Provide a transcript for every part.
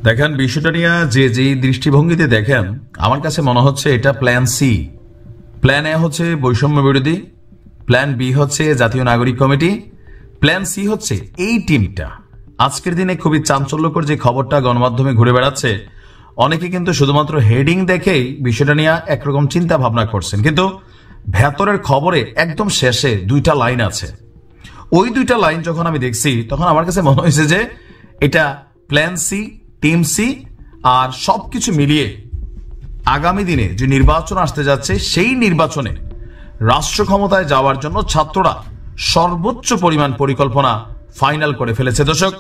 দেখেন বিষয়টা নিয়ে যে দৃষ্টিভঙ্গিতে দেখেন, আমার কাছে মনে হচ্ছে এটা প্ল্যান সি। প্ল্যান এ হচ্ছে বৈষম্য বিরোধী, প্ল্যান বি হচ্ছে জাতীয় নাগরিক কমিটি, প্ল্যান সি হচ্ছে এই টিমটা। আজকের দিনে খুবই চাঞ্চল্যকর যে খবরটা গণমাধ্যমে ঘুরে বেড়াচ্ছে, অনেকে কিন্তু শুধুমাত্র হেডিং দেখেই বিষয়টা নিয়ে একরকম চিন্তা ভাবনা করছেন, কিন্তু ভেতরের খবরে একদম শেষে দুইটা লাইন আছে। ওই দুইটা লাইন যখন আমি দেখছি তখন আমার কাছে মনে হয়েছে যে এটা প্ল্যান সি, টিম সি, আর সবকিছু মিলিয়ে আগামী দিনে যে নির্বাচন আসতে যাচ্ছে সেই নির্বাচনে রাষ্ট্র ক্ষমতায় যাওয়ার জন্য ছাত্ররা সর্বোচ্চ পরিমাণ পরিকল্পনা ফাইনাল করে ফেলেছে। দর্শক,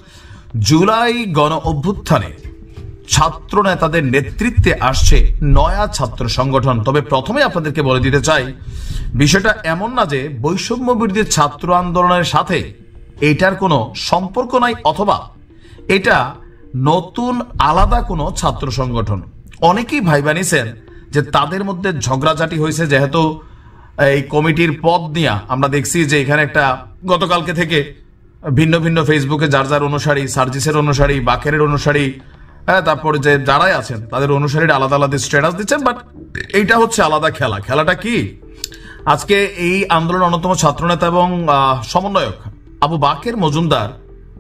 জুলাই গণ অভ্যুত্থানে ছাত্র নেতাদের নেতৃত্বে আসছে নয়া ছাত্র সংগঠন। তবে প্রথমে আপনাদেরকে বলে দিতে চাই, বিষয়টা এমন না যে বৈষম্য বিরোধী ছাত্র আন্দোলনের সাথে এটার কোনো সম্পর্ক নাই, অথবা এটা নতুন আলাদা কোনো ছাত্র সংগঠন। অনেকেই ভাইবা নিছেন যে তাদের মধ্যে ঝগড়াঝাটি হয়েছে, যেহেতু এই কমিটির পদ নিয়ে আমরা দেখছি যে এখানে একটা গতকালকে থেকে ভিন্ন ভিন্ন ফেসবুকে যার যার অনুসারী, সার্জিসের অনুসারী, বাকেরের অনুসারী, তারপরে যে যারাই আছেন তাদের অনুসারীরা আলাদা আলাদা স্ট্যাটাস দিচ্ছেন। বাট এইটা হচ্ছে আলাদা খেলা। খেলাটা কি? আজকে এই আন্দোলন অন্যতম ছাত্রনেতা এবং সমন্বয়ক আবু বাকের মজুমদার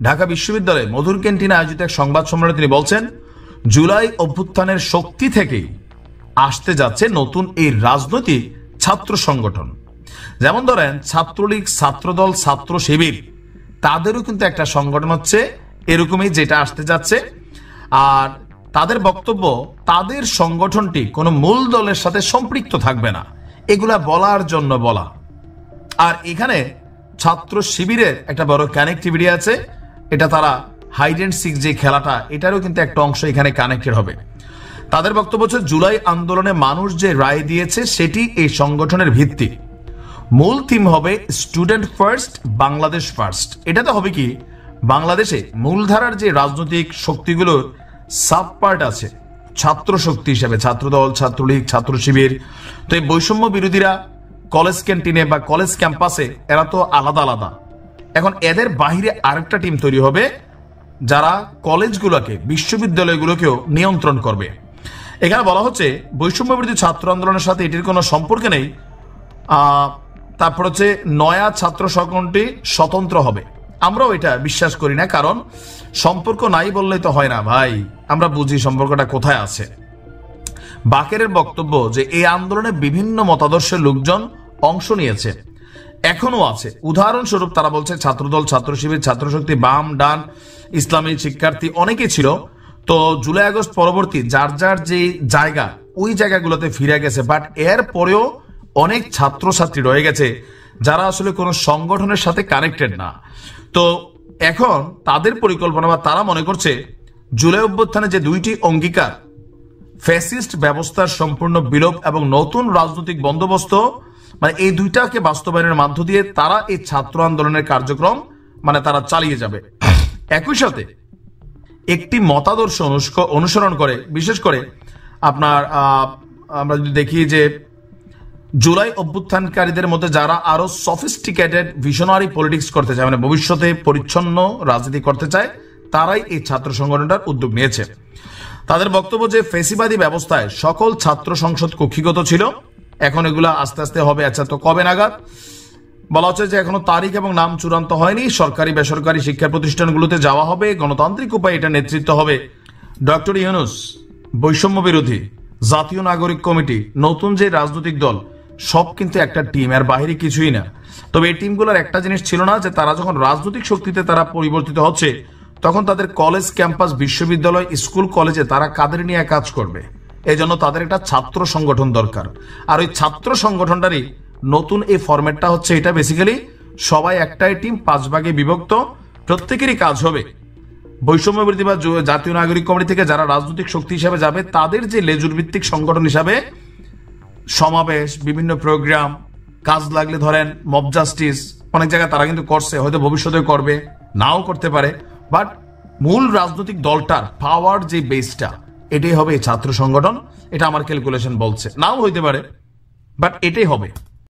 ঢাকা বিশ্ববিদ্যালয়ে মধুর ক্যান্টিনে আয়োজিত এক সংবাদ সম্মেলনে তিনি বলছেন, জুলাই অভ্যুত্থানের শক্তি থেকেই আসতে যাচ্ছে নতুন এই রাজনৈতিক ছাত্র সংগঠন। যেমন ধরেন ছাত্রলীগ, ছাত্রদল, ছাত্র শিবির, তাদেরও কিন্তু একটা সংগঠন হচ্ছে এরকমই যেটা আসতে যাচ্ছে। আর তাদের বক্তব্য, তাদের সংগঠনটি কোনো মূল দলের সাথে সম্পৃক্ত থাকবে না, এগুলা বলার জন্য বলা। আর এখানে ছাত্র শিবিরের একটা বড় কানেক্টিভিটি আছে, এটা তারা হাইড অ্যান্ড সিক যে খেলাটা, এটারও কিন্তু একটা অংশ এখানে কানেক্টেড হবে। তাদের বক্তব্য হচ্ছে জুলাই আন্দোলনে মানুষ যে রায় দিয়েছে সেটি এই সংগঠনের ভিত্তি। মূল থিম হবে স্টুডেন্ট ফার্স্ট, বাংলাদেশ ফার্স্ট। এটাতে হবে কি, বাংলাদেশে মূলধারার যে রাজনৈতিক শক্তিগুলোর সাব পার্ট আছে ছাত্র শক্তি হিসেবে, ছাত্রদল, ছাত্রলীগ, ছাত্র শিবির, তো এই বৈষম্য বিরোধীরা কলেজ ক্যান্টিনে বা কলেজ ক্যাম্পাসে এরা তো আলাদা আলাদা। এখন এদের বাহিরে আরেকটা টিম তৈরি হবে যারা কলেজগুলোকে, বিশ্ববিদ্যালয়গুলোকেও নিয়ন্ত্রণ করবে। এখানে বলা হচ্ছে বৈষম্য বিরোধী ছাত্র আন্দোলনের সাথে এটির কোনো সম্পর্ক নেই। তারপর হচ্ছে নয়া ছাত্র সংগঠনটি স্বতন্ত্র হবে। আমরাও এটা বিশ্বাস করি না, কারণ সম্পর্ক নাই বললেই তো হয় না ভাই, আমরা বুঝি সম্পর্কটা কোথায় আছে। বাকেরের বক্তব্য যে এই আন্দোলনে বিভিন্ন মতাদর্শের লোকজন অংশ নিয়েছে, এখনো আছে। উদাহরণস্বরূপ তারা বলছে ছাত্রদল, ছাত্র শিবির, ছাত্র শক্তি, বাম, ডান, ইসলামী শিক্ষার্থী অনেকেই ছিল। তো জুলাই আগস্ট পরবর্তী যার যার যে জায়গা, ওই জায়গাগুলোতে ফিরে গেছে। বাট এর পরেও অনেক ছাত্রছাত্রী রয়ে গেছে যারা আসলে কোনো সংগঠনের সাথে কানেক্টেড না। তো এখন তাদের পরিকল্পনা বা তারা মনে করছে জুলাই অভ্যুত্থানে যে দুইটি অঙ্গীকার, ফ্যাসিস্ট ব্যবস্থার সম্পূর্ণ বিলোপ এবং নতুন রাজনৈতিক বন্দোবস্ত, মানে এই দুইটাকে বাস্তবায়নের মধ্য দিয়ে তারা এই ছাত্র আন্দোলনের কার্যক্রম তারা চালিয়ে যাবে। একই সাথে একটি মতাদর্শ অনুসরণ করে, বিশেষ করে আমরা যদি দেখি যে জুলাই অভ্যুত্থানকারীদের মধ্যে যারা আরো সফিস্টিকেটেড ভিশনারি পলিটিক্স করতে চায়, ভবিষ্যতে পরিচ্ছন্ন রাজনীতি করতে চায়, তারাই এই ছাত্র সংগঠনটার উদ্যোগ নিয়েছে। তাদের বক্তব্য যে ফেসিবাদী ব্যবস্থায় সকল ছাত্র সংসদ কক্ষিগত ছিল, এখন এগুলা আস্তে আস্তে হবে। আচ্ছা, তো কবে নাগাদ? বলা হচ্ছে যে এখনো তারিখ এবং নাম চূড়ান্ত হয়নি। সরকারি বেসরকারি শিক্ষা প্রতিষ্ঠানগুলোতে যাওয়া হবে, গণতান্ত্রিক উপায়ে এটা নেতৃত্ব হবে ডক্টর ইউনূস, বৈষম্য বিরোধী জাতীয় নাগরিক কমিটি, নতুন যে রাজনৈতিক দল, সব কিন্তু একটা টিম, এর বাইরে কিছুই না। তবে এই টিমগুলোর একটা জিনিস ছিল না, যে তারা যখন রাজনৈতিক শক্তিতে তারা পরিবর্তিত হচ্ছে, তখন তাদের কলেজ ক্যাম্পাস, বিশ্ববিদ্যালয়, স্কুল, কলেজে তারা কাদের নিয়ে কাজ করবে, এই জন্য তাদের একটা ছাত্র সংগঠন দরকার। আর ওই ছাত্র সংগঠনটারই নতুন এই ফরম্যাটটা হচ্ছে, এটা বেসিক্যালি সবাই একটাই টিম, 5 ভাগে বিভক্ত, প্রত্যেকেরই কাজ হবে বৈষম্য বিরোধী বা জাতীয় নাগরিক কমিটি থেকে যারা রাজনৈতিক শক্তি হিসাবে যাবে, তাদের যে লেজুর ভিত্তিক সংগঠন হিসাবে সমাবেশ, বিভিন্ন প্রোগ্রাম, কাজ লাগলে ধরেন মব জাস্টিস, অনেক জায়গায় তারা কিন্তু করছে, হয়তো ভবিষ্যতে করবে, নাও করতে পারে। বাট মূল রাজনৈতিক দলটার পাওয়ার যে বেসটা, এটাই হবে এই ছাত্র সংগঠন। এটা আমার ক্যালকুলেশন বলছে, নাও হইতে পারে, বাট এটাই হবে।